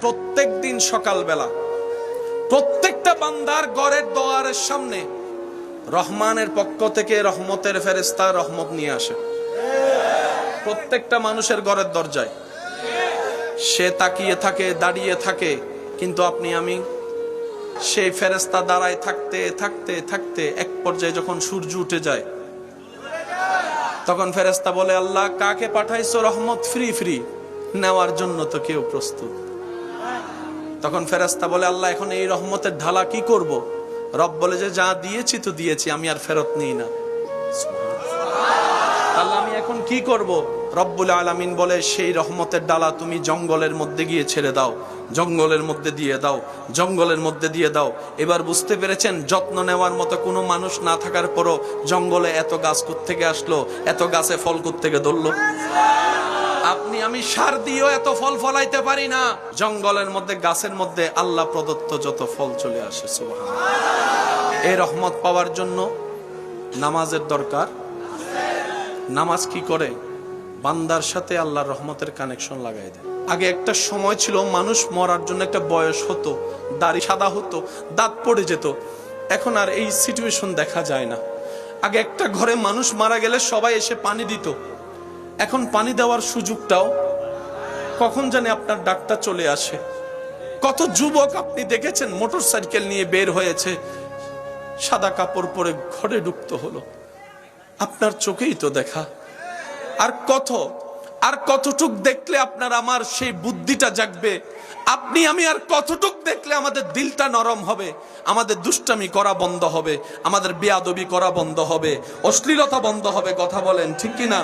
প্রত্যেক দিন সকালবেলা প্রত্যেকটা বান্দার ঘরের দোয়ারের সামনে রহমানের পক্ষ থেকে রহমতের ফেরেশতা রহমত নিয়ে আসে। প্রত্যেকটা মানুষের ঘরের দরজায় সে তাকিয়ে থাকে, দাঁড়িয়ে থাকে, কিন্তু আপনি আমি সেই ফেরেশতা দাঁড়ায় থাকতে থাকতে থাকতে এক পর্যায়ে যখন সূর্য উঠে যায় তখন ফেরেশতা বলে, আল্লাহ কাকে পাঠাইছো রহমত ফ্রি ফ্রি নেওয়ার জন্য? তো কেউ প্রস্তুত। তখন ফেরেশতা বলে, আল্লাহ এখন এই রহমতের ঢালা কি করব? রব বলে যে যা দিয়েছি তো দিয়েছি, আমি আর ফেরত নিই না। আল্লাহ আমি এখন কি করব? রব্বুল আলামিন বলে, সেই রহমতের ডালা তুমি জঙ্গলের মধ্যে গিয়ে ছেড়ে দাও, জঙ্গলের মধ্যে দিয়ে দাও, জঙ্গলের মধ্যে দিয়ে দাও। এবার বুঝতে পেরেছেন যত্ন নেওয়ার মতো কোনো মানুষ না থাকার পরও জঙ্গলে এত গাছ কোত্থেকে আসলো, এত গাছে ফল কোত্থেকে ধরলো? আপনি আমি সার দিয়েও এত ফল ফলাইতে পারি না, জঙ্গলের মধ্যে গাছের মধ্যে আল্লাহ প্রদত্ত যত ফল চলে আসে। সুবহানাল্লাহ। এই রহমত পাওয়ার জন্য নামাজের দরকার। নামাজ কি করে? বান্দার সাথে আল্লাহর রহমতের কানেকশন লাগাই দেয়। আগে একটা সময় ছিল মানুষ মরার জন্য একটা বয়স হতো, দাড়ি সাদা হতো, দাঁত পড়ে যেত। এখন আর এই সিচুয়েশন দেখা যায় না। আগে একটা ঘরে মানুষ মারা গেলে সবাই এসে পানি দিত, এখন পানি দেওয়ার সুযোগটাও কখন জানে আপনার ডাকটা চলে আসে। কত যুবক আপনি দেখেছেন মোটরসাইকেল নিয়ে বের হয়েছে, সাদা কাপড় পরে ঘরে ঢুকতে হলো, আপনার চোখেই তো দেখা। আর কতটুক দেখলে আপনার আমার সেই বুদ্ধিটা জাগবে? আপনি আমি আর কতটুক দেখলে আমাদের দিলটা নরম হবে, আমাদের দুষ্টামি করা বন্ধ হবে, আমাদের বেয়াদবি করা বন্ধ হবে, অশ্লীলতা বন্ধ হবে? কথা বলেন ঠিক কিনা?